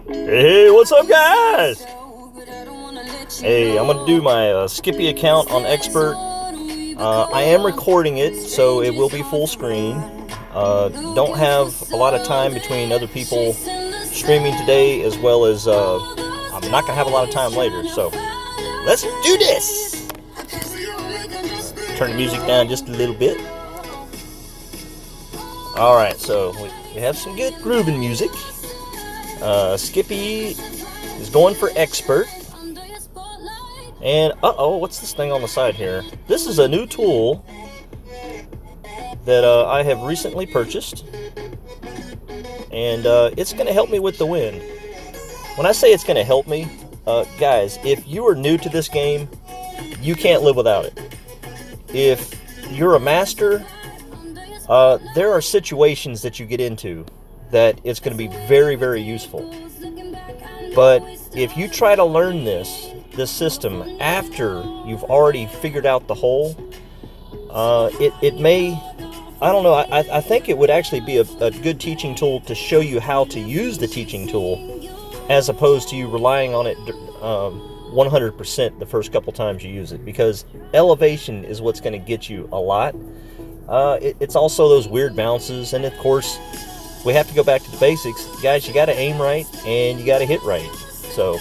Hey, what's up, guys? Hey, I'm gonna do my Skippy account on Expert. I am recording it, so it will be full screen. Don't have a lot of time between other people streaming today, as well as I'm not gonna have a lot of time later. So let's do this. Turn the music down just a little bit. All right, so we have some good grooving music. Skippy is going for Expert. And, what's this thing on the side here? This is a new tool that I have recently purchased. And it's going to help me with the wind. When I say it's going to help me, guys, if you are new to this game, you can't live without it. If you're a master, there are situations that you get into that it's going to be very, very useful. But if you try to learn this system after you've already figured out the hole, it may, I don't know, I think it would actually be a good teaching tool to show you how to use the teaching tool, as opposed to you relying on it 100% the first couple times you use it, because elevation is what's going to get you a lot. It's also those weird bounces, and of course we have to go back to the basics. Guys, you got to aim right and you got to hit right. So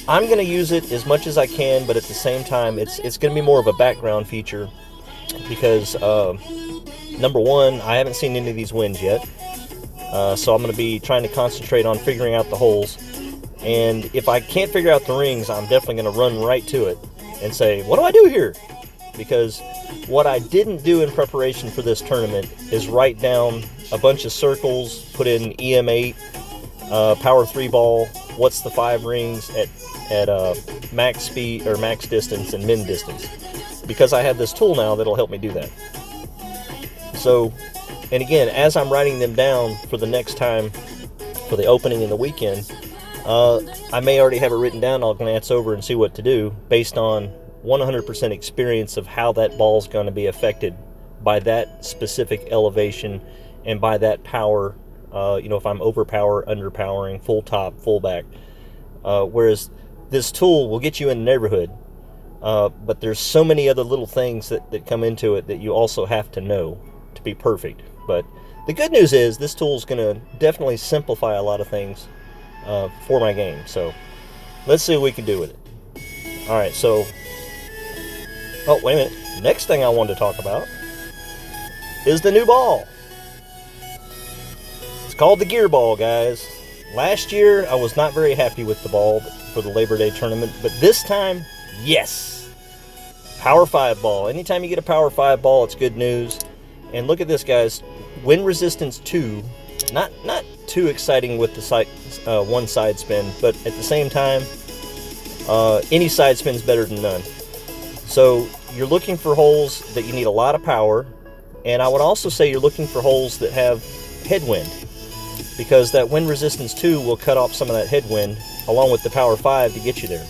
I'm going to use it as much as I can, but at the same time it's going to be more of a background feature, because number one, I haven't seen any of these winds yet, so I'm going to be trying to concentrate on figuring out the holes. And if I can't figure out the rings, I'm definitely going to run right to it and say, what do I do here? Because what I didn't do in preparation for this tournament is write down a bunch of circles, put in EM8, power 3 ball, what's the 5 rings at max speed or max distance and min distance, because I have this tool now that'll help me do that. So, and again, as I'm writing them down for the next time for the opening and the weekend, I may already have it written down. I'll glance over and see what to do based on 100% experience of how that ball's going to be affected by that specific elevation and by that power. If I'm overpower, underpowering, full top, full back. Whereas this tool will get you in the neighborhood, but there's so many other little things that come into it that you also have to know to be perfect. But the good news is this tool is going to definitely simplify a lot of things for my game. So let's see what we can do with it. All right, so oh, wait a minute. Next thing I wanted to talk about is the new ball. It's called the gear ball, guys. Last year, I was not very happy with the ball for the Labor Day tournament, but this time, yes. Power 5 ball. Anytime you get a Power 5 ball, it's good news. And look at this, guys. Wind resistance 2. Not too exciting with the one side spin, but at the same time, any side spin's better than none. So you're looking for holes that you need a lot of power, and I would also say you're looking for holes that have headwind, because that wind resistance 2 will cut off some of that headwind along with the power 5 to get you there.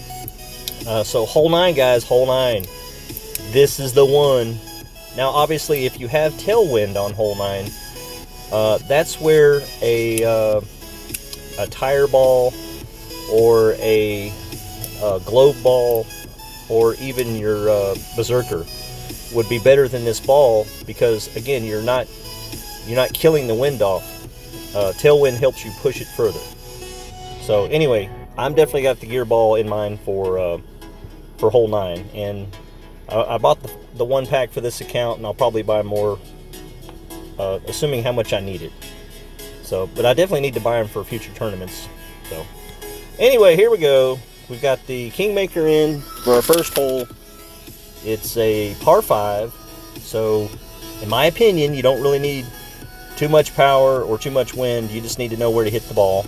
So hole 9, guys, hole 9. This is the one. Now obviously if you have tailwind on hole 9, that's where a tire ball or a globe ball or even your berserker would be better than this ball, because again, you're not killing the wind off. Tailwind helps you push it further. So anyway, I'm definitely got the gear ball in mind for hole 9, and I bought the one pack for this account, and I'll probably buy more, assuming how much I need it. So, but I definitely need to buy them for future tournaments. So anyway, here we go. We've got the Kingmaker in for our first hole. It's a par 5, so in my opinion, you don't really need too much power or too much wind. You just need to know where to hit the ball.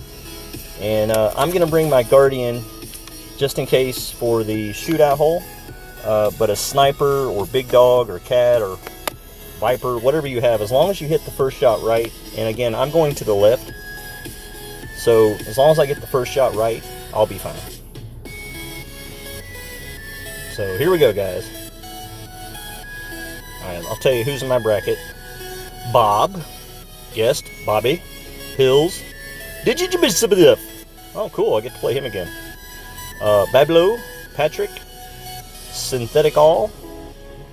And I'm going to bring my Guardian just in case for the shootout hole, but a sniper or big dog or cat or viper, whatever you have, as long as you hit the first shot right. And again, I'm going to the left, so as long as I get the first shot right, I'll be fine. So here we go, guys. Alright, I'll tell you who's in my bracket. Bob, guessed, Bobby, Hills, Did you miss some of the? Oh, cool! I get to play him again. Bablo, Patrick, Synthetic All,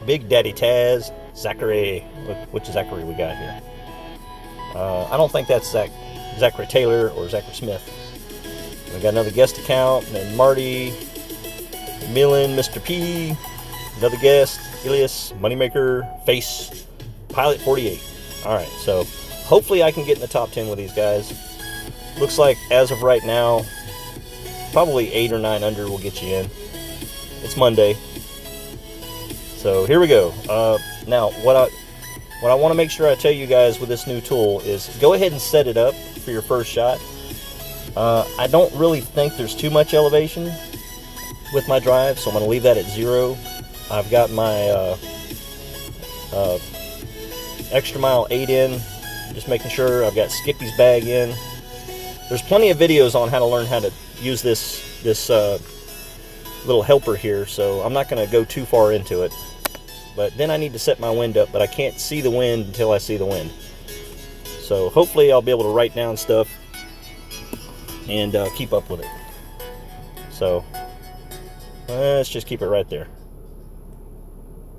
Big Daddy Taz, Zachary. Which Zachary we got here? I don't think that's Zachary Taylor or Zachary Smith. We got another guest account, and then Marty, Millen, Mr. P, another guest, Ilias, Moneymaker, Face, Pilot 48. Alright, so hopefully I can get in the top 10 with these guys. Looks like, as of right now, probably 8 or 9 under will get you in. It's Monday. So here we go. Now, what I want to make sure I tell you guys with this new tool is go ahead and set it up for your first shot. I don't really think there's too much elevation with my drive, so I'm going to leave that at 0. I've got my extra mile 8 in, just making sure. I've got Skippy's bag in. There's plenty of videos on how to learn how to use this little helper here, so I'm not going to go too far into it. But then I need to set my wind up, but I can't see the wind until I see the wind. So hopefully I'll be able to write down stuff and keep up with it. So let's just keep it right there.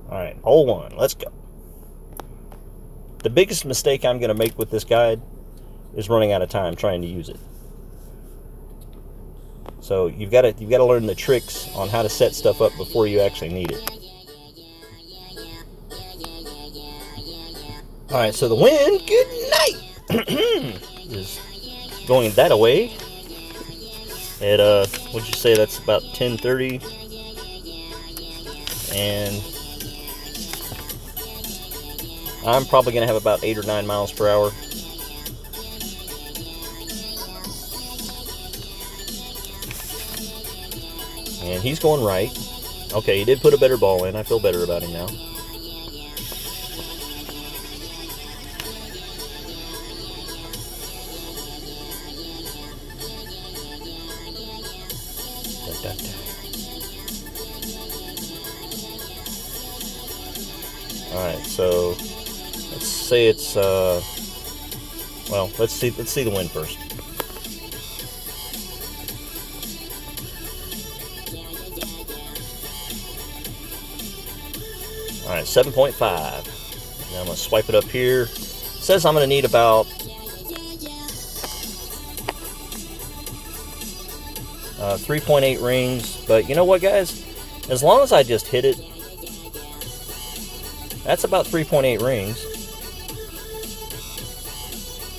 Alright, hole 1, let's go. The biggest mistake I'm going to make with this guide is running out of time trying to use it. So you've got to learn the tricks on how to set stuff up before you actually need it. Alright, so the wind, good night, is going that away. At, what'd you say, that's about 10:30. And I'm probably going to have about 8 or 9 miles per hour. And he's going right. Okay, he did put a better ball in. I feel better about him now. Alright, so let's say it's well, let's see the wind first. Alright, 7.5. Now I'm going to swipe it up here. It says I'm going to need about 3.8 rings, but you know what, guys? As long as I just hit it, that's about 3.8 rings.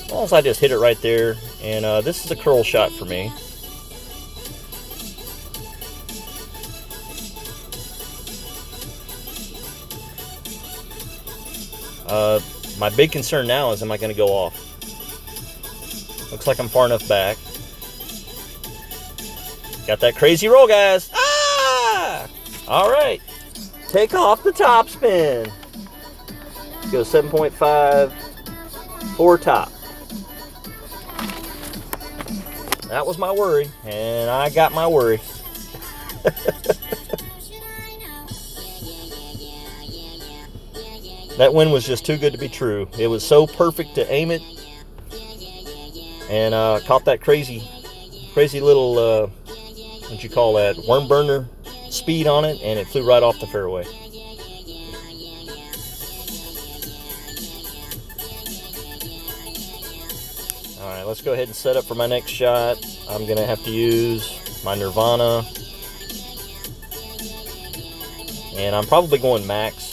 As long as I just hit it right there, and this is a curl shot for me. My big concern now is, am I going to go off? Looks like I'm far enough back. Got that crazy roll, guys. Ah! All right. Take off the top spin. Go 7.5 for top. That was my worry, and I got my worry. That wind was just too good to be true. It was so perfect to aim it, and caught that crazy little what you call that, worm burner speed on it, and it flew right off the fairway. Alright, let's go ahead and set up for my next shot. I'm going to have to use my Nirvana. And I'm probably going max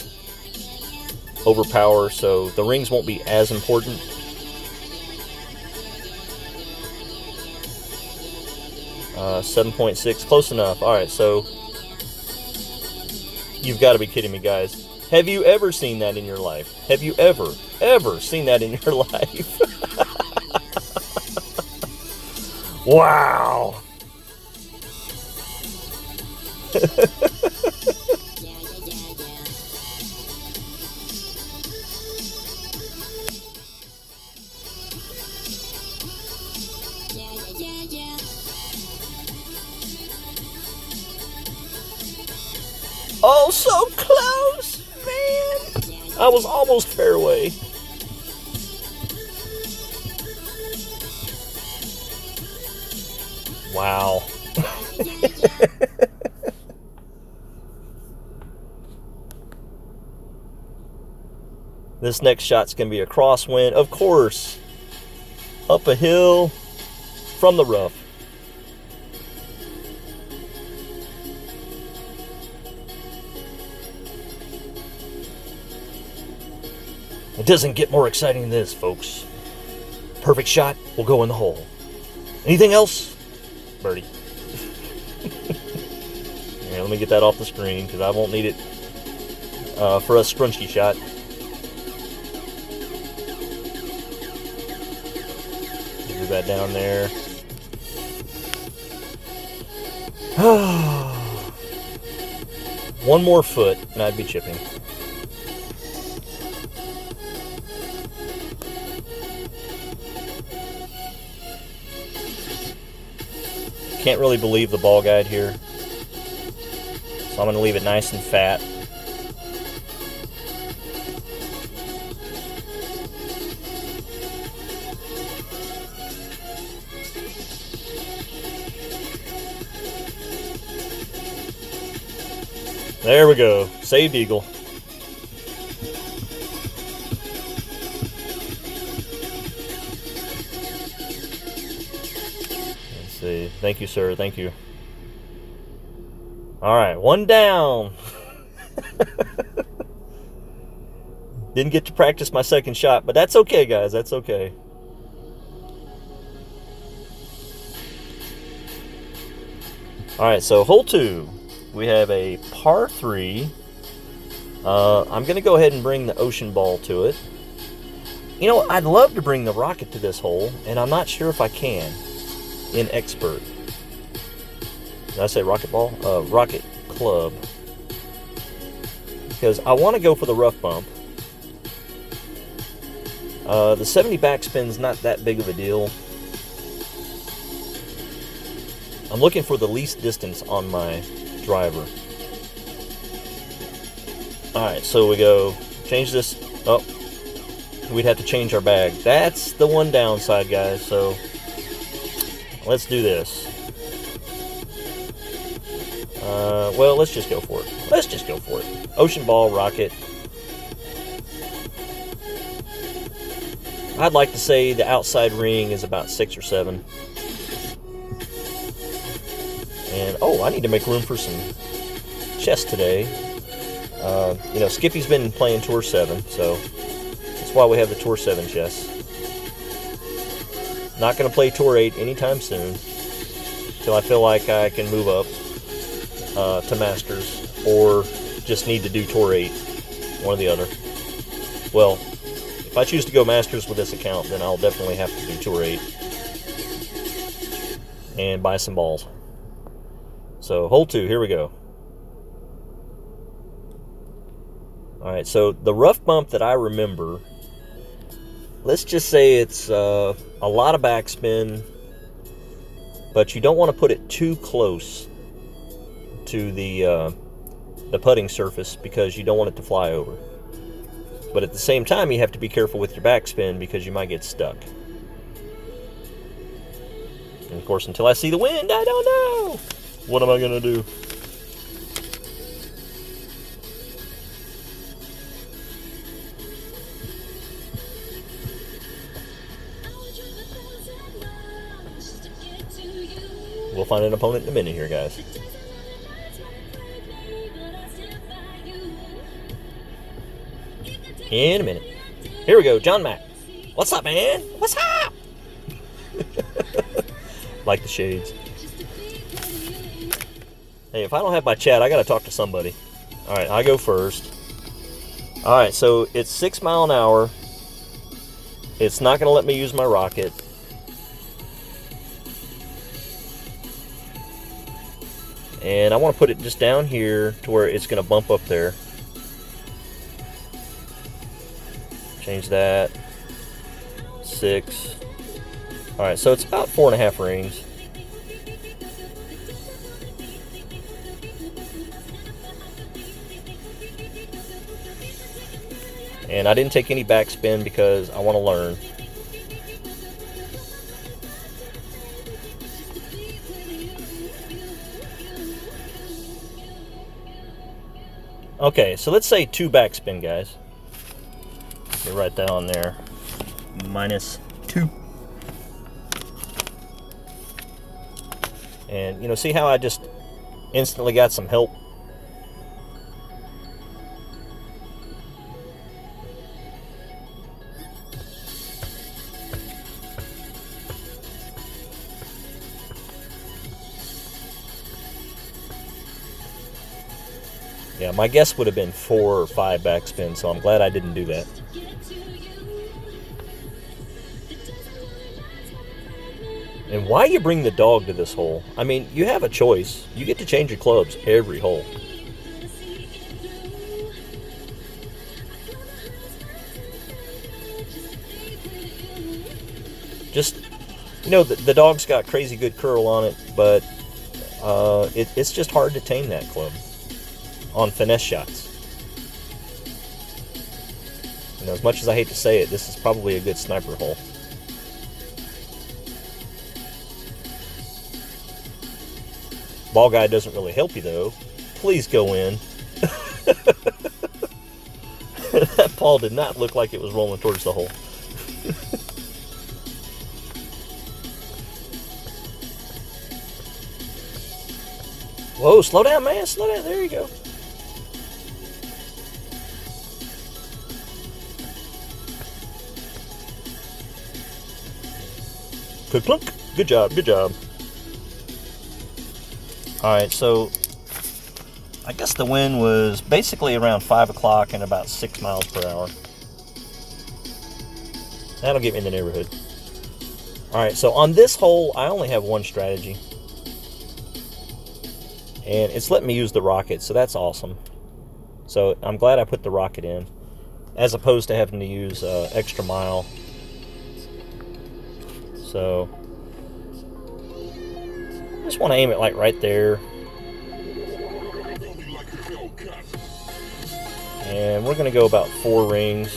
over power, so the rings won't be as important. Uh, 7.6, close enough. Alright, so you've got to be kidding me, guys. Have you ever seen that in your life? Have you ever seen that in your life? Wow. Oh, so close, man. I was almost fairway. Wow. This next shot's going to be a crosswind, of course. Up a hill from the rough. It doesn't get more exciting than this, folks. Perfect shot will go in the hole. Anything else? Birdie. Yeah, let me get that off the screen because I won't need it for a scrunchy shot. Move that down there. One more foot and I'd be chipping. Can't really believe the ball guide here, so I'm going to leave it nice and fat. There we go, saved eagle. Thank you, sir. Thank you. All right, one down. Didn't get to practice my second shot, but that's okay, guys. That's okay. All right, so hole 2. We have a par 3. I'm going to go ahead and bring the ocean ball to it. You know, I'd love to bring the rocket to this hole, and I'm not sure if I can in expert. Did I say rocket ball? Rocket club. Because I want to go for the rough bump. The 70 backspin's not that big of a deal. I'm looking for the least distance on my driver. Alright, so we go change this. Oh, we'd have to change our bag. That's the one downside, guys. So let's do this. Well, let's just go for it. Let's just go for it. Ocean ball, rocket. I'd like to say the outside ring is about 6 or 7. And, oh, I need to make room for some chess today. You know, Skippy's been playing Tour 7, so that's why we have the Tour 7 chess. Not going to play Tour 8 anytime soon until I feel like I can move up to Masters, or just need to do Tour 8, one or the other. Well, if I choose to go Masters with this account, then I'll definitely have to do Tour 8 and buy some balls. So, hole 2, here we go. Alright, so the rough bump that I remember, let's just say it's a lot of backspin, but you don't want to put it too close to the putting surface because you don't want it to fly over. But at the same time, you have to be careful with your backspin because you might get stuck. And of course, until I see the wind, I don't know. What am I going to do? We'll find an opponent in a minute here, guys. In a minute. Here we go, John Mack. What's up, man? What's up? Like the shades. Hey, if I don't have my chat, I gotta talk to somebody. Alright, I go first. Alright, so it's 6 miles an hour. It's not gonna let me use my rocket. And I want to put it just down here to where it's going to bump up there. Change that. 6. Alright, so it's about 4.5 rings. And I didn't take any backspin because I want to learn. Okay, so let's say 2 backspin, guys. You write that on there. -2. And, you know, see how I just instantly got some help? Yeah, my guess would have been 4 or 5 backspin, so I'm glad I didn't do that. And why you bring the dog to this hole? I mean, you have a choice. You get to change your clubs every hole. Just, you know, the dog's got crazy good curl on it, but it's just hard to tame that club on finesse shots. You know, as much as I hate to say it, this is probably a good sniper hole. Ball guy doesn't really help you, though. Please go in. That ball did not look like it was rolling towards the hole. Whoa, slow down, man. Slow down. There you go. Good plunk. Good job. Good job. Alright, so I guess the wind was basically around 5 o'clock and about 6 miles per hour. That'll get me in the neighborhood. Alright, so on this hole, I only have one strategy. And it's letting me use the rocket, so that's awesome. So I'm glad I put the rocket in, as opposed to having to use extra mile. So just want to aim it like right there. And we're going to go about 4 rings.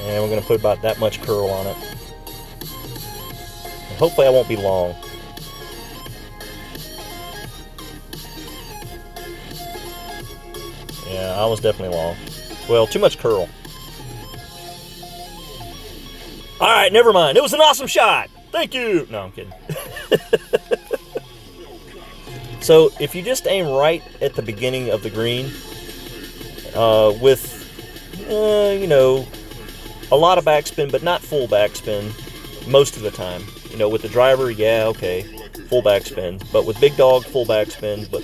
And we're going to put about that much curl on it. And hopefully I won't be long. Yeah, I was definitely long. Well, too much curl. Alright, never mind. It was an awesome shot. Thank you. No, I'm kidding. So, if you just aim right at the beginning of the green, with, you know, a lot of backspin, but not full backspin most of the time. You know, with the driver, yeah, okay, full backspin. But with Big Dog, full backspin. But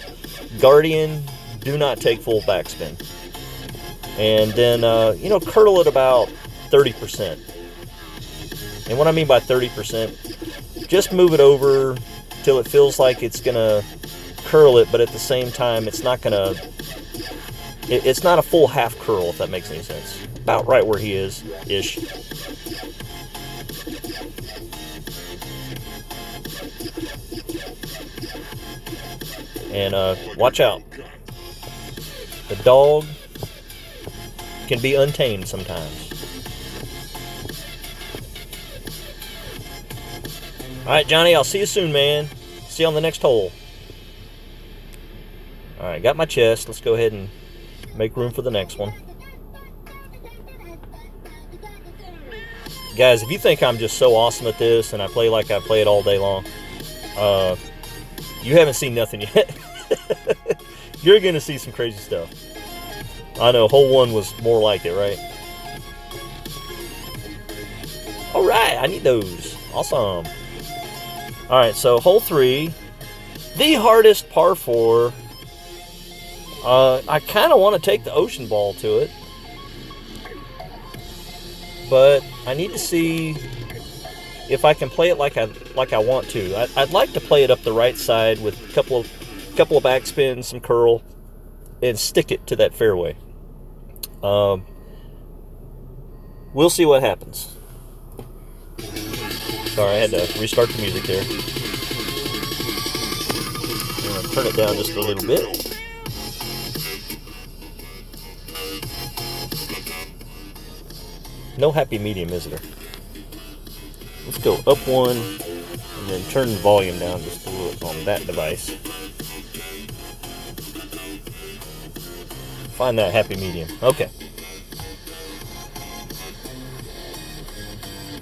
Guardian, do not take full backspin. And then, you know, curl it about 30%. And what I mean by 30%, just move it over till it feels like it's going to curl it, but at the same time, it's not going to, it's not a full half curl, if that makes any sense. About right where he is, ish. And watch out. The dog can be untamed sometimes. Alright, Johnny, I'll see you soon, man. See you on the next hole. Alright, got my chest. Let's go ahead and make room for the next one. Guys, if you think I'm just so awesome at this and I play like I play it all day long, you haven't seen nothing yet. You're going to see some crazy stuff. I know, hole 1 was more like it, right? Alright, I need those. Awesome. Alright, so hole 3, the hardest par 4. I kind of want to take the ocean ball to it, but I need to see if I can play it like I want to. I'd like to play it up the right side with a couple of backspins, some curl, and stick it to that fairway. We'll see what happens. Sorry, I had to restart the music there. I'm going to turn it down just a little bit. No happy medium, is there? Let's go up 1 and then turn the volume down just a little on that device. find that happy medium. Okay.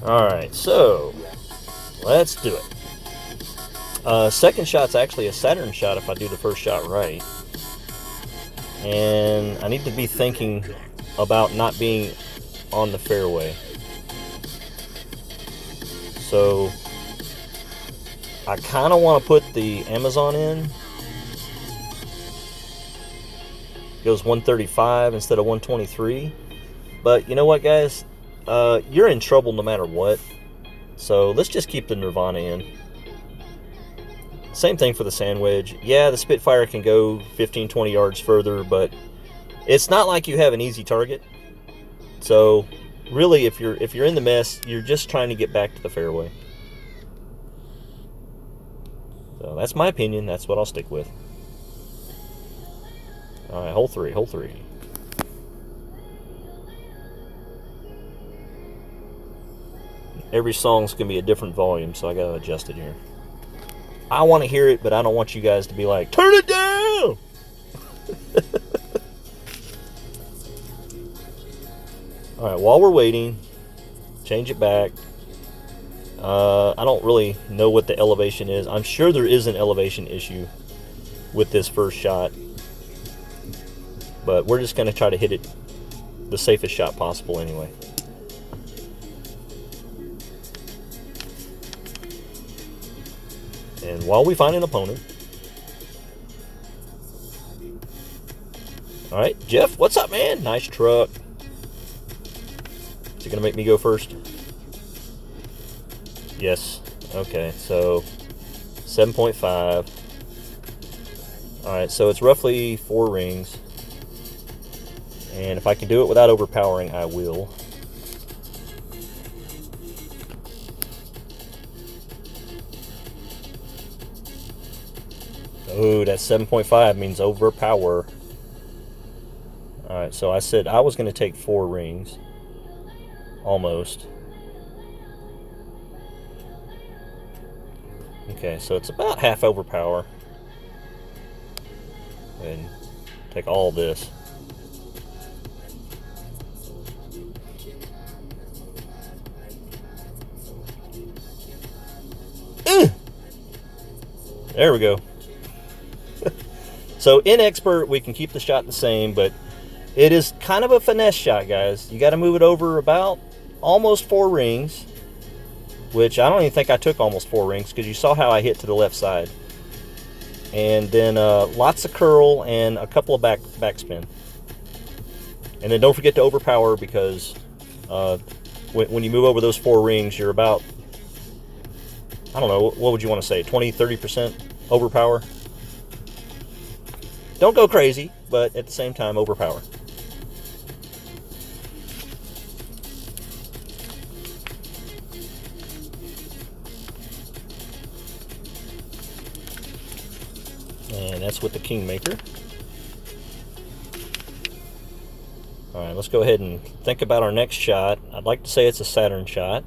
Alright, so let's do it. Second shot's actually a Saturn shot if I do the first shot right. And I need to be thinking about not being on the fairway. So I kind of want to put the Amazon in. Goes 135 instead of 123. But you know what, guys? You're in trouble no matter what. So let's just keep the Nirvana in. Same thing for the sand wedge. Yeah, the Spitfire can go 15-20 yards further, but it's not like you have an easy target. So really, if you're in the mess, you're just trying to get back to the fairway. So that's my opinion. That's what I'll stick with. All right, hole three. Every song's gonna be a different volume, so I gotta adjust it here. I want to hear it, but I don't want you guys to be like, turn it down! Alright, while we're waiting, change it back. I don't really know what the elevation is. I'm sure there is an elevation issue with this first shot. But we're just going to try to hit it the safest shot possible anyway. And while we find an opponent. Alright, Jeff, what's up, man? Nice truck. Is it going to make me go first? Yes. Okay, so 7.5. Alright, so it's roughly 4 rings. And if I can do it without overpowering, I will. Oh, that 7.5 means overpower. Alright, so I said I was going to take 4 rings. Almost. Okay, so it's about half overpower. And take all this. There we go. So inexpert, we can keep the shot the same, but it is kind of a finesse shot, guys. You got to move it over about almost 4 rings, which I don't even think I took almost 4 rings because you saw how I hit to the left side. And then lots of curl and a couple of backspin. And then don't forget to overpower because when you move over those 4 rings, you're about, I don't know, what would you want to say, 20-30% overpower? Don't go crazy, but at the same time, overpower. And that's with the Kingmaker. Alright, let's go ahead and think about our next shot. I'd like to say it's a Saturn shot.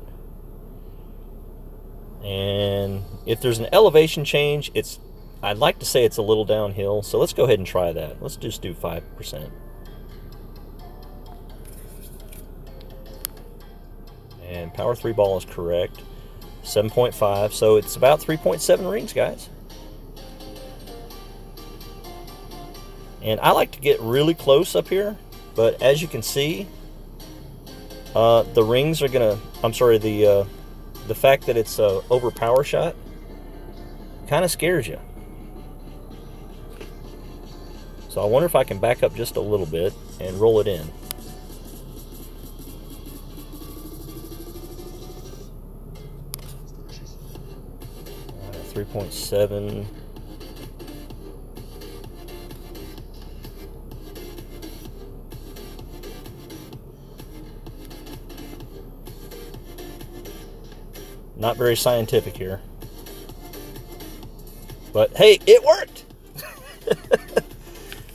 And if there's an elevation change, I'd like to say it's a little downhill, so let's go ahead and try that. Let's just do 5%. And power 3 ball is correct. 7.5, so it's about 3.7 rings, guys. And I like to get really close up here, but as you can see, the rings are gonna, the fact that it's a overpower shot kind of scares you. So I wonder if I can back up just a little bit and roll it in. All right, 3.7. Not very scientific here. But hey, it worked!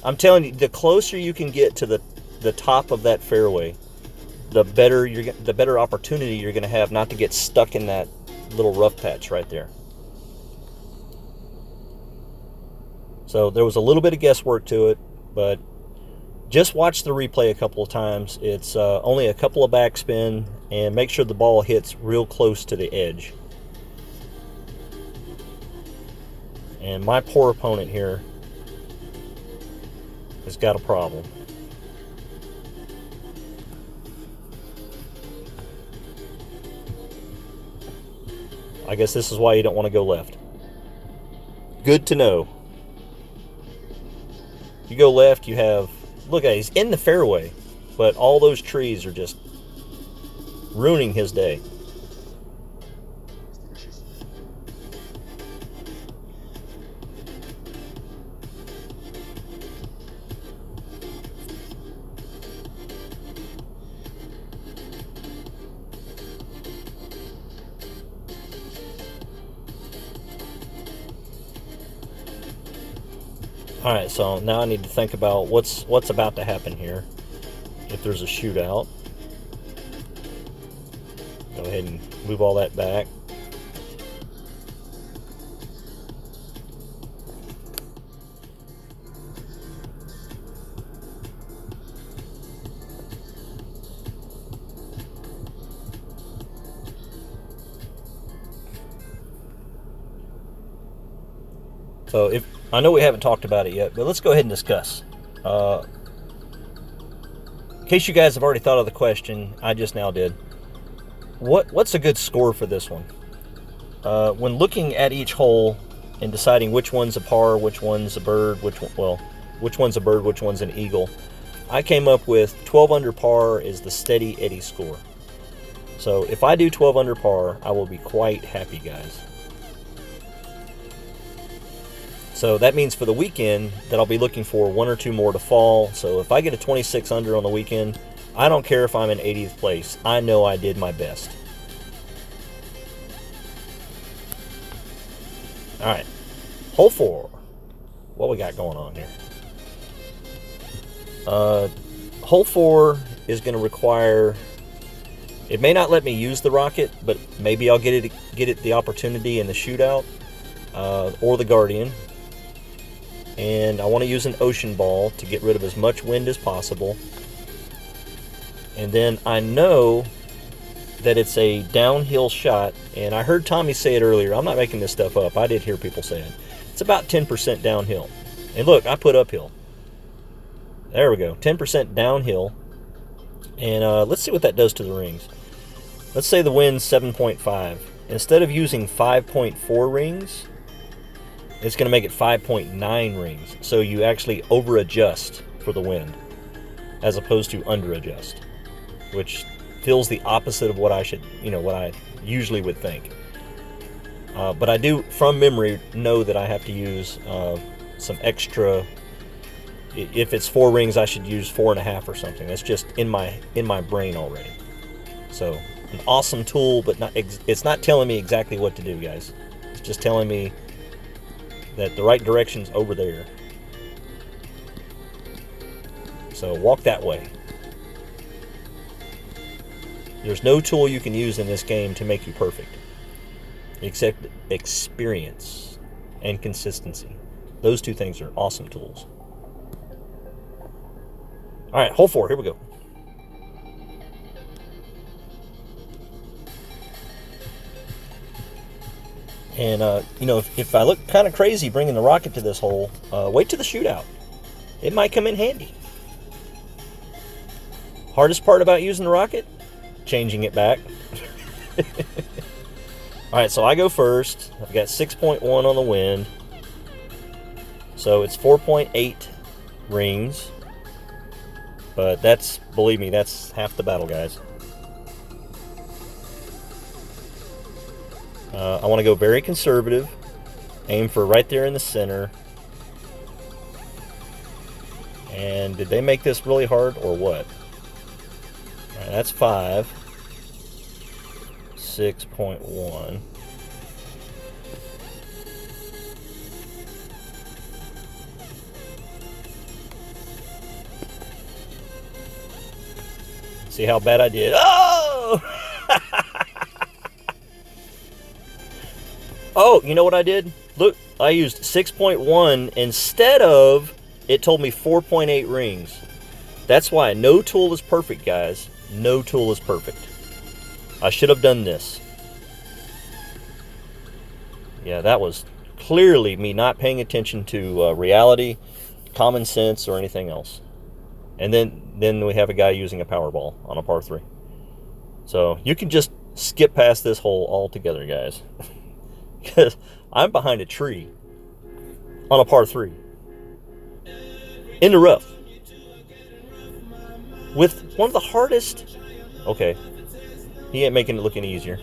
I'm telling you, the closer you can get to the top of that fairway, the better opportunity you're going to have not to get stuck in that little rough patch right there. So there was a little bit of guesswork to it, but Just watch the replay a couple of times. It's only a couple of backspin, and make sure the ball hits real close to the edge. And my poor opponent here has got a problem. I guess this is why you don't want to go left. Good to know. You go left, you have... Look at it, he's in the fairway, but all those trees are just ruining his day. Alright, so now I need to think about what's about to happen here. If there's a shootout. Go ahead and move all that back. So if I know we haven't talked about it yet, but let's go ahead and discuss. In case you guys have already thought of the question, I just now did. What's a good score for this one? When looking at each hole and deciding which one's a par, which one's a bird, which one's a bird, which one's an eagle, I came up with 12 under par is the steady Eddie score. So if I do 12 under par, I will be quite happy, guys. So that means for the weekend that I'll be looking for one or two more to fall. So if I get a 26 under on the weekend, I don't care if I'm in 80th place. I know I did my best. All right, hole 4. What we got going on here? Hole 4 is going to require... It may not let me use the rocket, but maybe I'll get it the opportunity in the shootout or the Guardian. And I want to use an ocean ball to get rid of as much wind as possible. And then I know that it's a downhill shot, and I heard Tommy say it earlier. I'm not making this stuff up. I did hear people say it. It's about 10% downhill. And look, I put uphill. There we go, 10% downhill. And let's see what that does to the rings. Let's say the wind's 7.5. Instead of using 5.4 rings, it's going to make it 5.9 rings. So you actually over adjust for the wind as opposed to under adjust, which feels the opposite of what I should, what I usually would think. But I do, from memory, know that I have to use some extra. If it's 4 rings, I should use 4.5 or something. That's just in my brain already. So an awesome tool, but it's not telling me exactly what to do, guys. It's just telling me that the right direction's over there. So walk that way. There's no tool you can use in this game to make you perfect, except experience and consistency. Those two things are awesome tools. All right, hole 4, here we go. And, if I look kind of crazy bringing the rocket to this hole, wait till the shootout. It might come in handy. Hardest part about using the rocket? Changing it back. All right, so I go first. I've got 6.1 on the wind. So it's 4.8 rings. But believe me, that's half the battle, guys. I want to go very conservative. Aim for right there in the center. And did they make this really hard or what? All right, that's 5. 6.1. See how bad I did. Oh! Oh, you know what I did? Look, I used 6.1 instead of, it told me 4.8 rings. That's why no tool is perfect, guys. No tool is perfect. I should have done this. Yeah, that was clearly me not paying attention to reality, common sense, or anything else. And then we have a guy using a Powerball on a par 3. So you can just skip past this hole altogether, guys. Because I'm behind a tree on a par 3. In the rough. With one of the hardest... Okay, he ain't making it look any easier.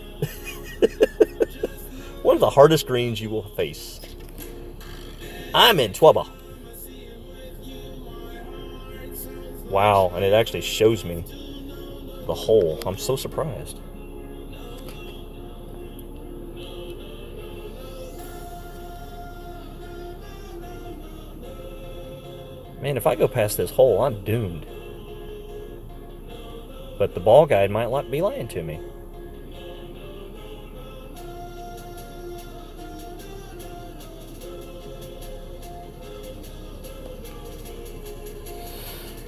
One of the hardest greens you will face. I'm in trouble. Wow, and it actually shows me the hole. I'm so surprised. Man, if I go past this hole, I'm doomed. But the ball guide might be lying to me.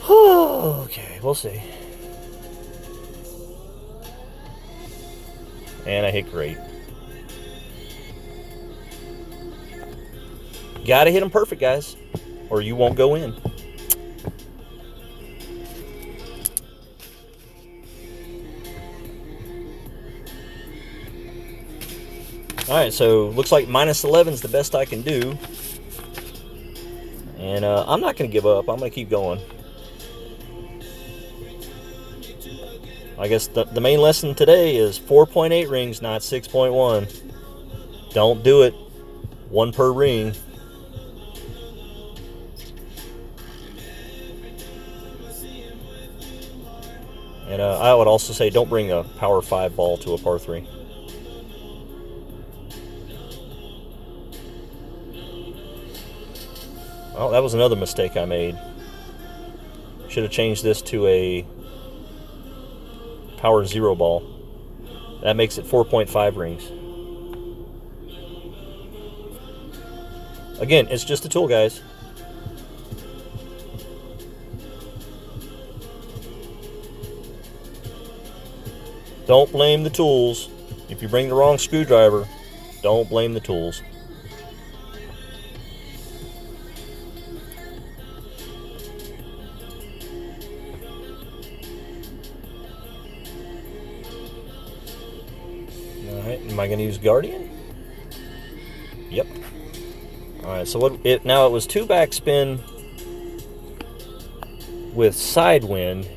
Okay, we'll see. And I hit great. Gotta hit them perfect, guys, or you won't go in. Alright, so looks like minus 11 is the best I can do. And I'm not going to give up. I'm going to keep going. I guess the main lesson today is 4.8 rings, not 6.1. Don't do it. One per ring. And I would also say don't bring a power 5 ball to a par 3. Oh, that was another mistake I made. Should have changed this to a power 0 ball. That makes it 4.5 rings. Again, it's just a tool, guys. Don't blame the tools. If you bring the wrong screwdriver, don't blame the tools. Alright, am I going to use Guardian? Yep. Alright, so now it was 2 backspin with side wind.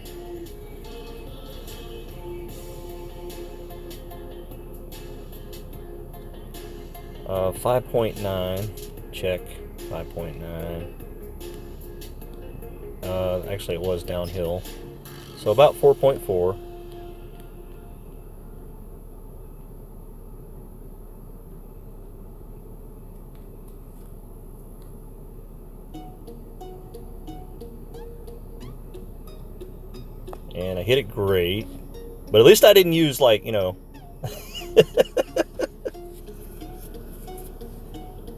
Uh, 5.9, check, 5.9. Actually it was downhill. So about 4.4. And I hit it great. But at least I didn't use, like, you know...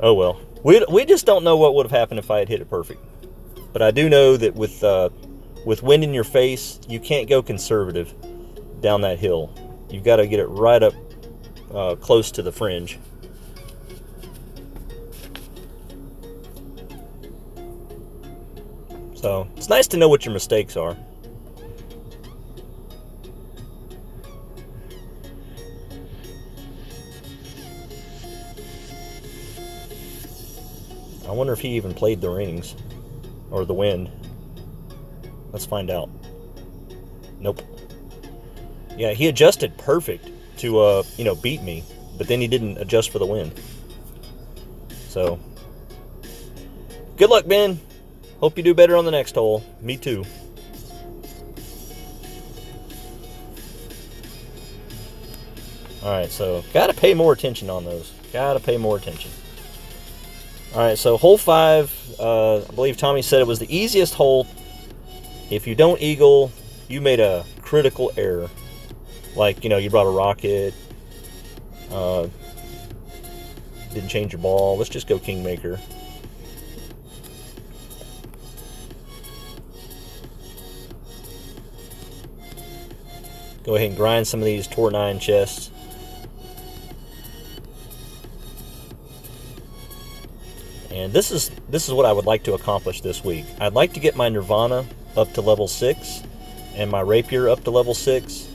Oh well. We just don't know what would have happened if I had hit it perfect. But I do know that with wind in your face, you can't go conservative down that hill. You've got to get it right up close to the fringe. So it's nice to know what your mistakes are. I wonder if he even played the rings or the wind. Let's find out. Nope. Yeah, he adjusted perfect to you know, beat me, but then he didn't adjust for the wind. So good luck, Ben. Hope you do better on the next hole. Me too. Alright, so gotta pay more attention on those. Gotta pay more attention. Alright, so hole 5, I believe Tommy said it was the easiest hole. If you don't eagle, you made a critical error. Like, you know, you brought a rocket, didn't change your ball. Let's just go Kingmaker. Go ahead and grind some of these Tor 9 chests. And this is what I would like to accomplish this week. I'd like to get my Nirvana up to level 6 and my Rapier up to level 6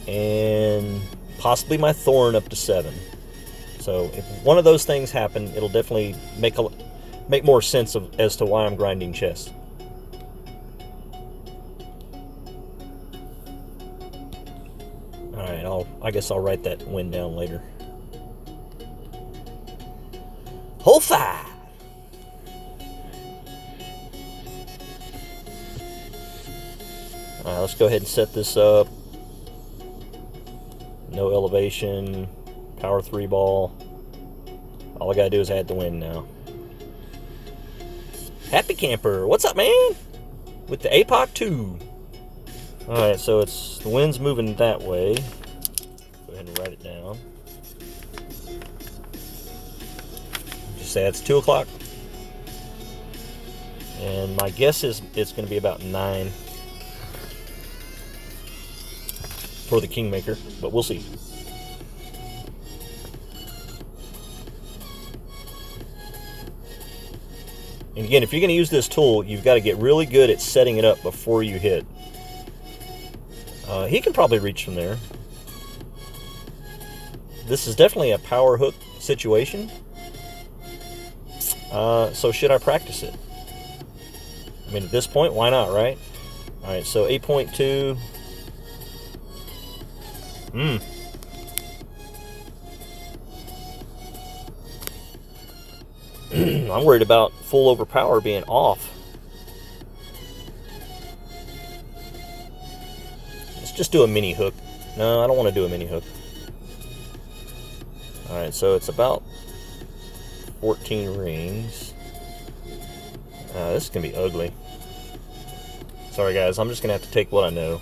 and possibly my Thorn up to 7. So if one of those things happen, it'll definitely make more sense as to why I'm grinding chests. Alright, I guess I'll write that win down later. Hole 5! Alright, let's go ahead and set this up. No elevation, power 3 ball. All I gotta do is add the wind now. Happy Camper, what's up, man? With the APOC 2. Alright, so the wind's moving that way. Go ahead and write it down. Just say it's 2 o'clock. And my guess is it's going to be about 9 for the Kingmaker, but we'll see. And again, if you're going to use this tool, you've got to get really good at setting it up before you hit. He can probably reach from there. This is definitely a power hook situation. So should I practice it? I mean, at this point, why not, right? Alright, so 8.2. I'm worried about full overpower being off. Let's just do a mini hook. No, I don't want to do a mini hook. Alright, so it's about 14 rings. This is going to be ugly. Sorry guys, I'm just going to have to take what I know.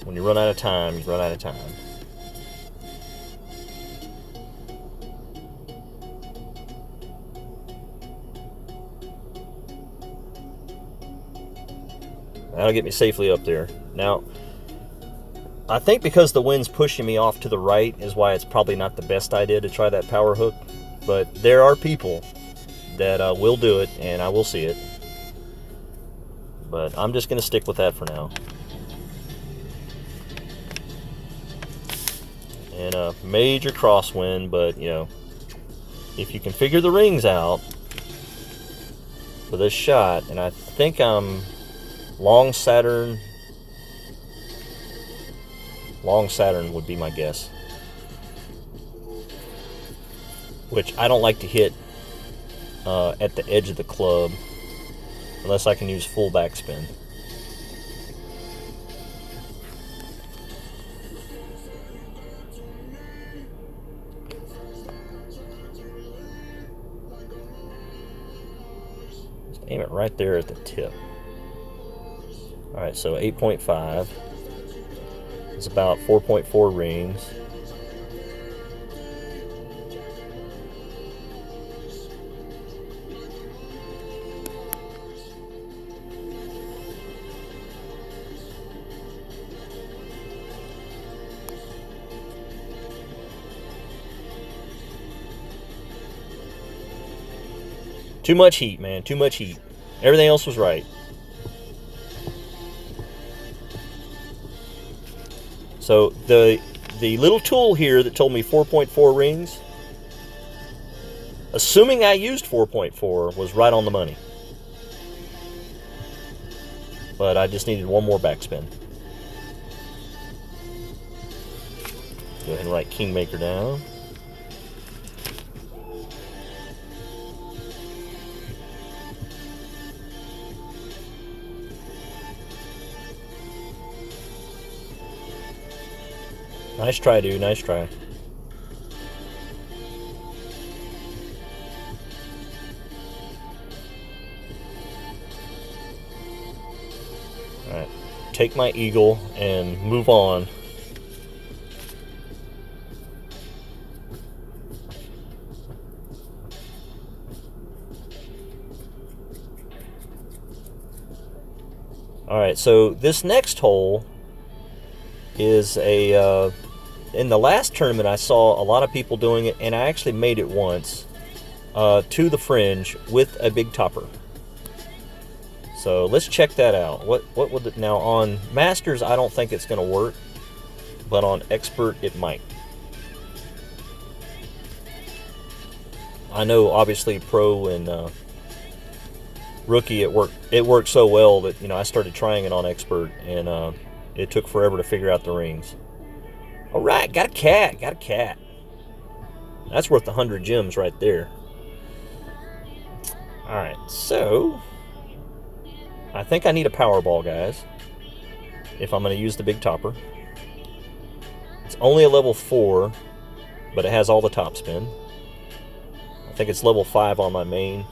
When you run out of time, you run out of time. That'll get me safely up there. Now, I think because the wind's pushing me off to the right is why it's probably not the best idea to try that power hook. But there are people that will do it, and I will see it. But I'm just going to stick with that for now. And a major crosswind, but, you know, if you can figure the rings out for this shot, and I think I'm Long Saturn. Long Saturn would be my guess. Which I don't like to hit at the edge of the club unless I can use full backspin. Just aim it right there at the tip. Alright, so 8.5 is about 4.4 rings. Too much heat, man. Too much heat. Everything else was right. So the little tool here that told me 4.4 rings, assuming I used 4.4, was right on the money. But I just needed one more backspin. Go ahead and write Kingmaker down. Nice try, dude. Nice try. Alright. Take my eagle and move on. Alright, so this next hole is a... in the last tournament, I saw a lot of people doing it, and I actually made it once to the fringe with a big topper. So let's check that out. What would it now on Masters? I don't think it's going to work, but on Expert it might. I know obviously Pro and Rookie it worked so well that I started trying it on Expert, and it took forever to figure out the rings. All right, got a cat. That's worth 100 gems right there. All right, so I think I need a Powerball, guys, if I'm going to use the big topper. It's only a level 4, but it has all the top spin. I think it's level 5 on my main,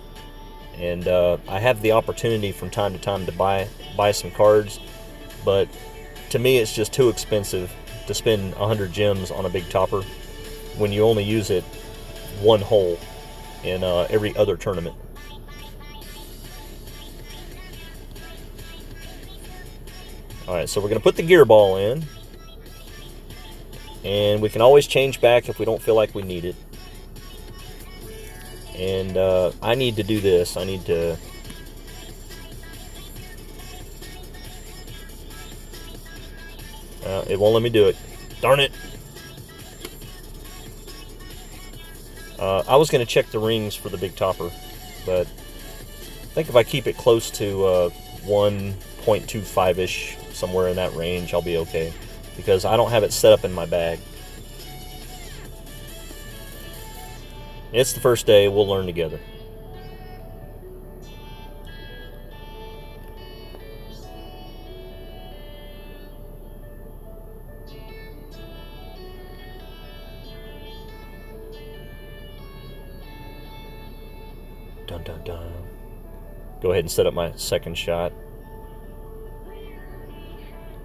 and I have the opportunity from time to time to buy some cards, but to me it's just too expensive to spend 100 gems on a big topper when you only use it one hole in every other tournament. Alright, so we're going to put the gear ball in, and we can always change back if we don't feel like we need it. And I need to do this. I need to... it won't let me do it. Darn it! I was going to check the rings for the big topper, but I think if I keep it close to 1.25-ish, somewhere in that range, I'll be okay, because I don't have it set up in my bag. It's the first day. We'll learn together. Dun dun dun. Go ahead and set up my second shot,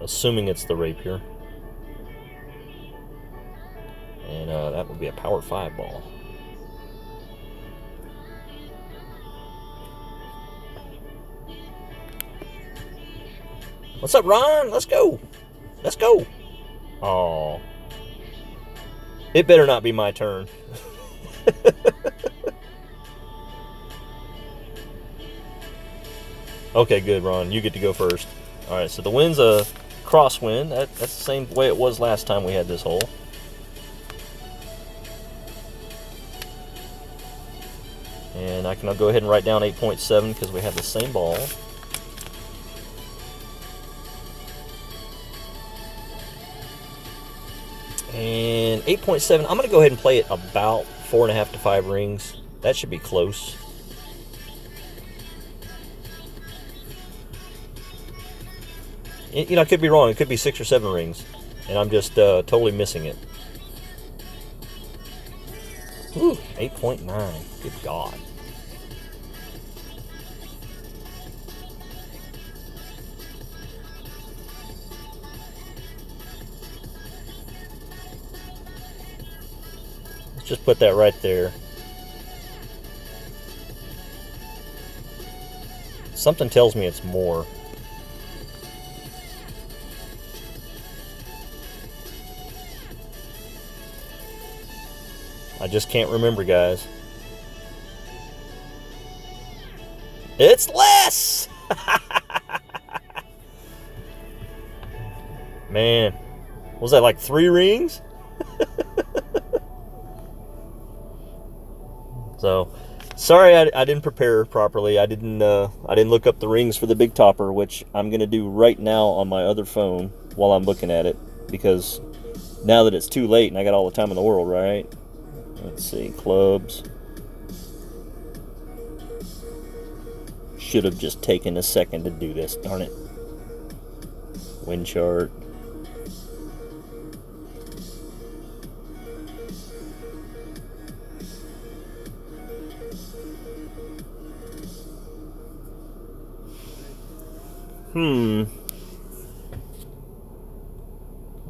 assuming it's the rapier, and that would be a power 5 ball. What's up, Ron? Let's go. Let's go. Oh, it better not be my turn. Okay, good, Ron. You get to go first. All right, so the wind's a crosswind. That's the same way it was last time we had this hole. And I can go ahead and write down 8.7 because we have the same ball. And 8.7, I'm going to go ahead and play it about 4.5 to 5 rings. That should be close. I could be wrong. It could be 6 or 7 rings, and I'm just totally missing it. Ooh, 8.9. Good God. Let's just put that right there. Something tells me it's more. I just can't remember, guys. It's less! Man. Was that like 3 rings? So, sorry I didn't prepare properly. I didn't look up the rings for the big topper, which I'm going to do right now on my other phone while I'm looking at it, because now that it's too late and I got all the time in the world, right? Let's see, clubs. Should have just taken a second to do this, darn it. Wind chart.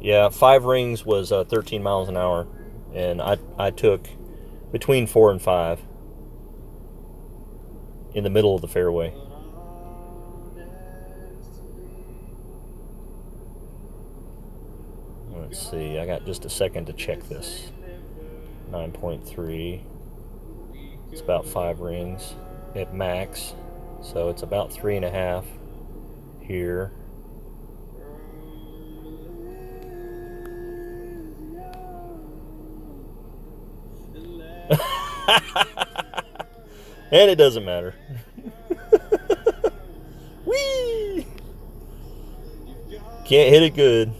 Yeah, 5 rings was 13 miles an hour, and I took between 4 and 5 in the middle of the fairway. Let's see, I got just a second to check this. 9.3. It's about 5 rings at max. So it's about 3.5 here. And it doesn't matter. Whee! Can't hit it good.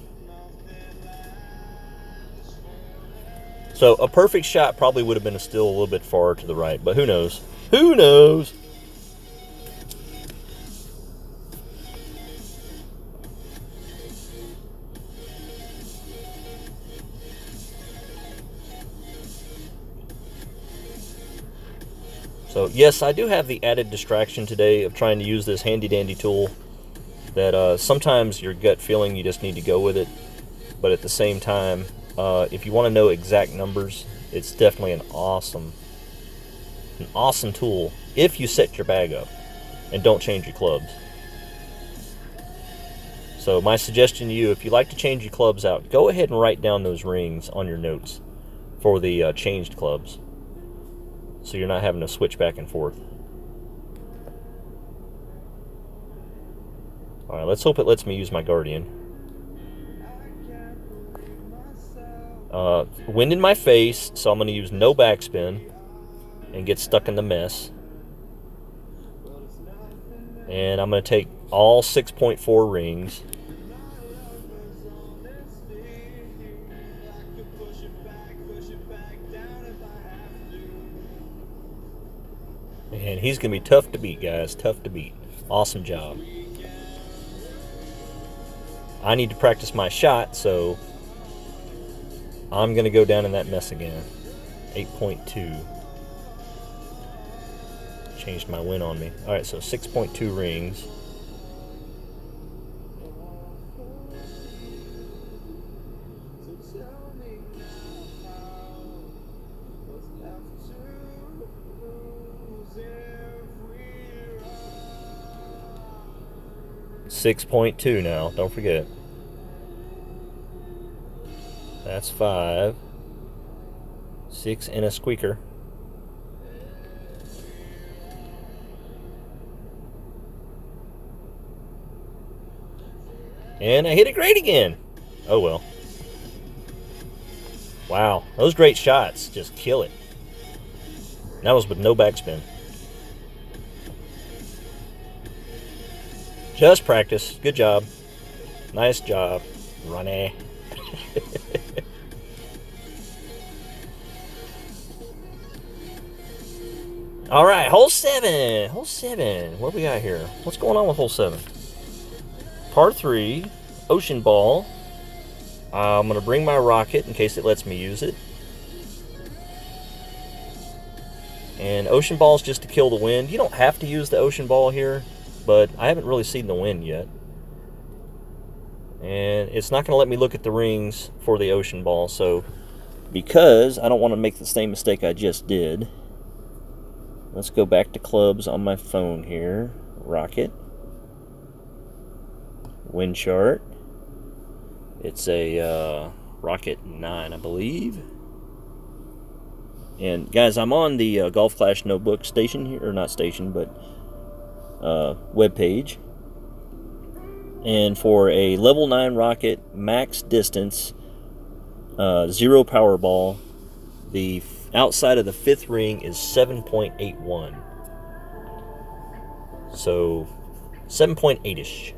So a perfect shot probably would have been still a little bit far to the right, but who knows? Who knows? So yes, I do have the added distraction today of trying to use this handy dandy tool that sometimes your gut feeling you just need to go with it, but at the same time, if you want to know exact numbers, it's definitely an awesome tool if you set your bag up and don't change your clubs. So my suggestion to you, if you like to change your clubs out, go ahead and write down those rings on your notes for the changed clubs, so you're not having to switch back and forth. All right, let's hope it lets me use my Guardian. Wind in my face, so I'm going to use no backspin and get stuck in the mess. And I'm going to take all 6.4 rings. And he's going to be tough to beat, guys. Tough to beat. Awesome job. I need to practice my shot, so I'm going to go down in that mess again. 8.2. Changed my win on me. Alright, so 6.2 rings. $6.2 now, don't forget. That's 5. 6 and a squeaker. And I hit it great again. Oh well. Wow, those great shots just kill it. That was with no backspin. Just practice. Good job. Nice job, Ronnie. All right, hole 7. Hole 7. What we got here? What's going on with hole 7? Par 3, ocean ball. I'm going to bring my rocket in case it lets me use it. And ocean ball is just to kill the wind. You don't have to use the ocean ball here, but I haven't really seen the wind yet. And it's not going to let me look at the rings for the ocean ball, so because I don't want to make the same mistake I just did, let's go back to clubs on my phone here. Rocket. Wind chart. It's a Rocket 9, I believe. And guys, I'm on the Golf Clash Notebook station here, or not station, but web page. And for a level 9 rocket, max distance, 0 power ball, the outside of the 5th ring is 7.81. So 7.8ish.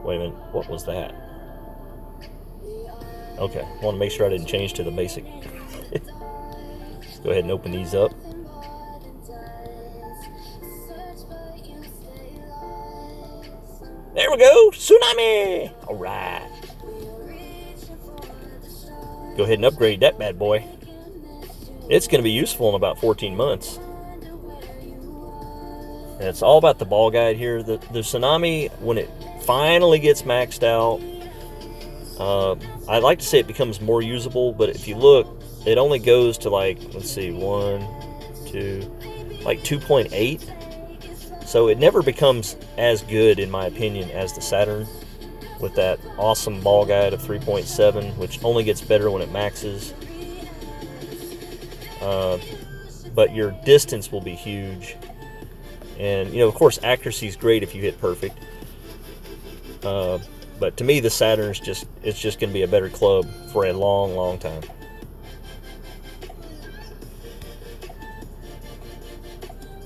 Wait a minute, what was that? Okay, I want to make sure I didn't change to the basic. Let's go ahead and open these up. There we go, tsunami! All right. Go ahead and upgrade that bad boy. It's going to be useful in about 14 months. And it's all about the ball guide here. The tsunami, when it finally gets maxed out, I'd like to say it becomes more usable, but if you look, it only goes to like, let's see, 1, 2, like 2.8. So it never becomes as good, in my opinion, as the Saturn. with that awesome ball guide of 3.7, which only gets better when it maxes. But your distance will be huge. And, you know, of course, accuracy is great if you hit perfect. But to me, the Saturn's just going to be a better club for a long, long time.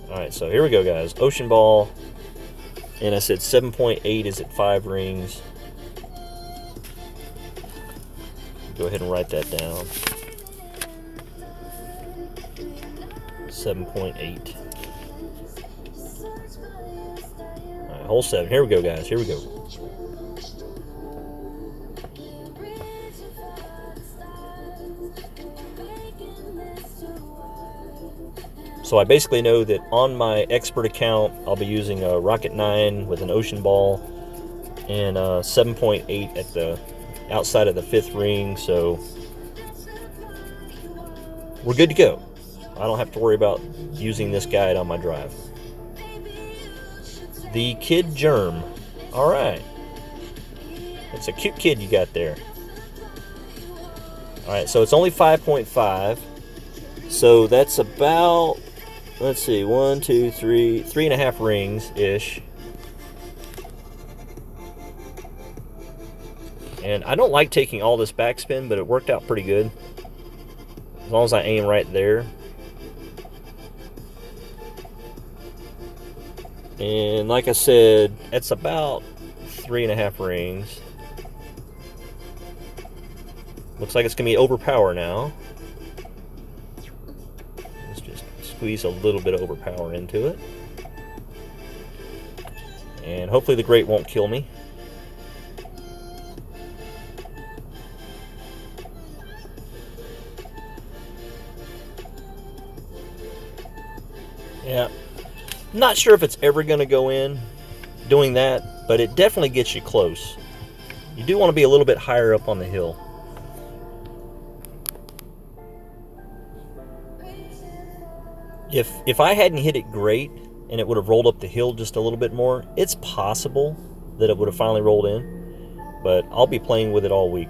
Alright, so here we go, guys. Ocean ball. And I said 7.8 is at 5 rings. Go ahead and write that down. 7.8. Alright, hole 7. Here we go, guys. Here we go. So I basically know that on my expert account, I'll be using a Rocket 9 with an ocean ball and 7.8 at the outside of the 5th ring. So we're good to go. I don't have to worry about using this guide on my drive. The Kid Germ. All right. It's a cute kid you got there. All right, so it's only 5.5. So that's about, let's see, 1, 2, 3, 3.5 rings-ish. And I don't like taking all this backspin, but it worked out pretty good. As long as I aim right there. And like I said, it's about 3.5 rings. Looks like it's going to be overpower now. Let's just squeeze a little bit of overpower into it. And hopefully the grate won't kill me. Yeah, not sure if it's ever going to go in doing that, but it definitely gets you close. You do want to be a little bit higher up on the hill. If I hadn't hit it great and it would have rolled up the hill just a little bit more, it's possible that it would have finally rolled in, but I'll be playing with it all week.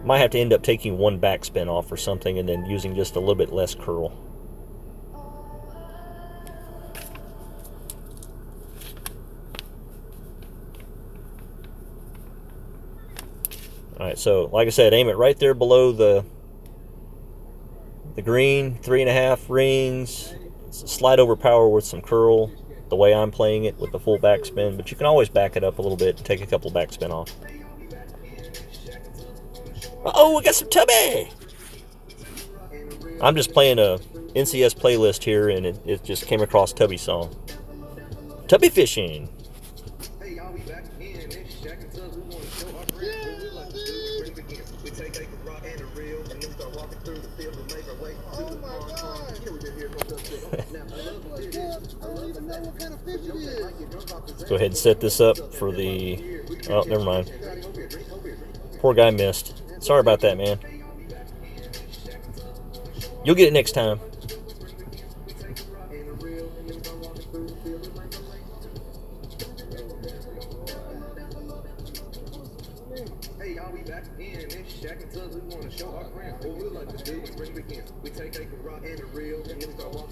Might have to end up taking one backspin off or something and then using just a little bit less curl. Alright, so like I said, aim it right there below the green, 3.5 rings. Slide over power with some curl, the way I'm playing it with the full backspin, but you can always back it up a little bit and take a couple backspin off. Oh, we got some tubby! I'm just playing a NCS playlist here, and it just came across Tubby's song. Tubby fishing! Let's go ahead and set this up for the... Oh, never mind. Poor guy missed. Sorry about that, man. You'll get it next time.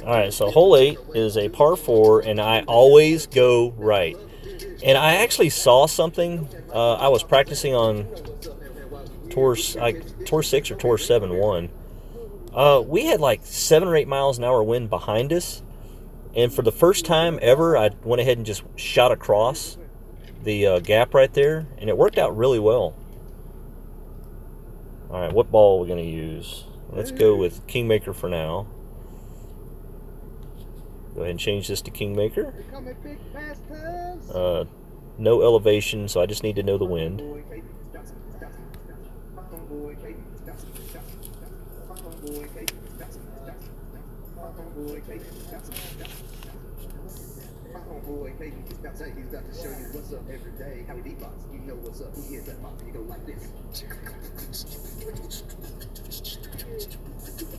Alright, so hole 8 is a par 4, and I always go right. And I actually saw something. I was practicing on Tour 6 or Tour 7-1. We had like 7 or 8 miles an hour wind behind us. And for the first time ever, I went ahead and just shot across the gap right there. And it worked out really well. Alright, what ball are we going to use? Let's go with Kingmaker for now. Go ahead and change this to Kingmaker. No elevation, so I just need to know the wind.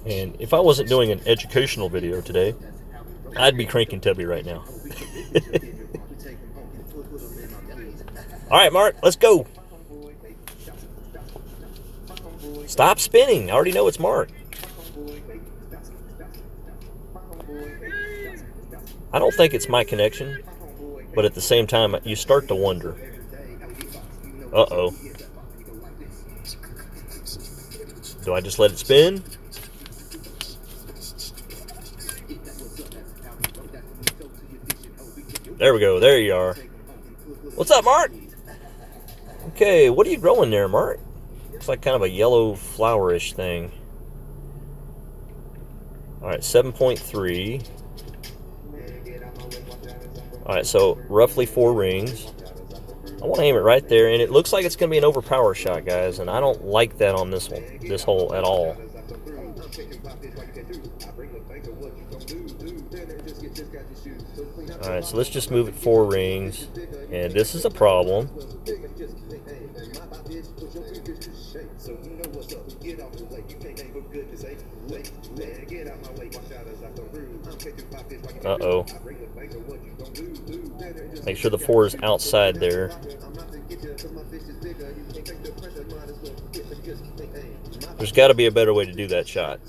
And if I wasn't doing an educational video today, I'd be cranking Tubby right now. All right, Mark, let's go. Stop spinning. I already know it's Mark. I don't think it's my connection, but at the same time, you start to wonder. Uh-oh. Do I just let it spin? There we go. There you are. What's up, Mark? Okay, what are you growing there, Mark? Looks like kind of a yellow flowerish thing. Alright, 7.3. Alright, so roughly 4 rings. I want to aim it right there, and it looks like it's going to be an overpower shot, guys, and I don't like that on this one, this hole at all. Alright, so let's just move it 4 rings, and this is a problem. Uh-oh. Make sure the 4 is outside there. There's got to be a better way to do that shot.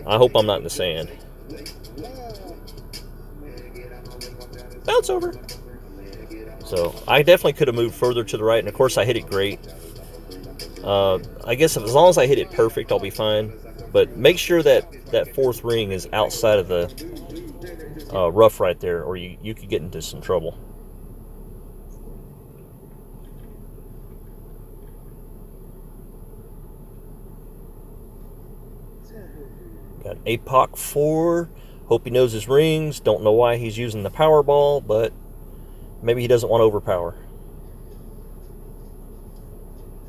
I hope I'm not in the sand. Bounce over. So I definitely could have moved further to the right, and of course I hit it great. I guess as long as I hit it perfect, I'll be fine. But make sure that that 4th ring is outside of the rough right there, or you could get into some trouble. Got an APOC 4. Hope he knows his rings. Don't know why he's using the Powerball, but maybe he doesn't want to overpower.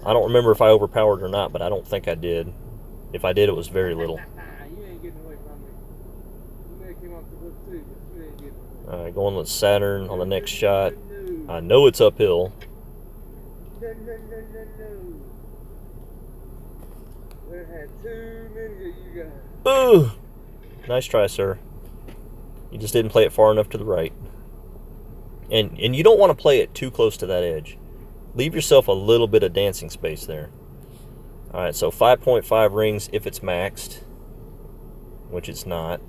I don't remember if I overpowered or not, but I don't think I did. If I did, it was very little. Alright, going with Saturn on the next shot. I know it's uphill. Ooh! Nice try, sir. You just didn't play it far enough to the right. And you don't want to play it too close to that edge. Leave yourself a little bit of dancing space there. Alright, so 5.5 rings if it's maxed, which it's not.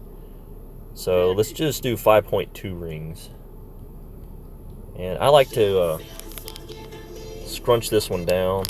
So let's just do 5.2 rings. And I like to scrunch this one down.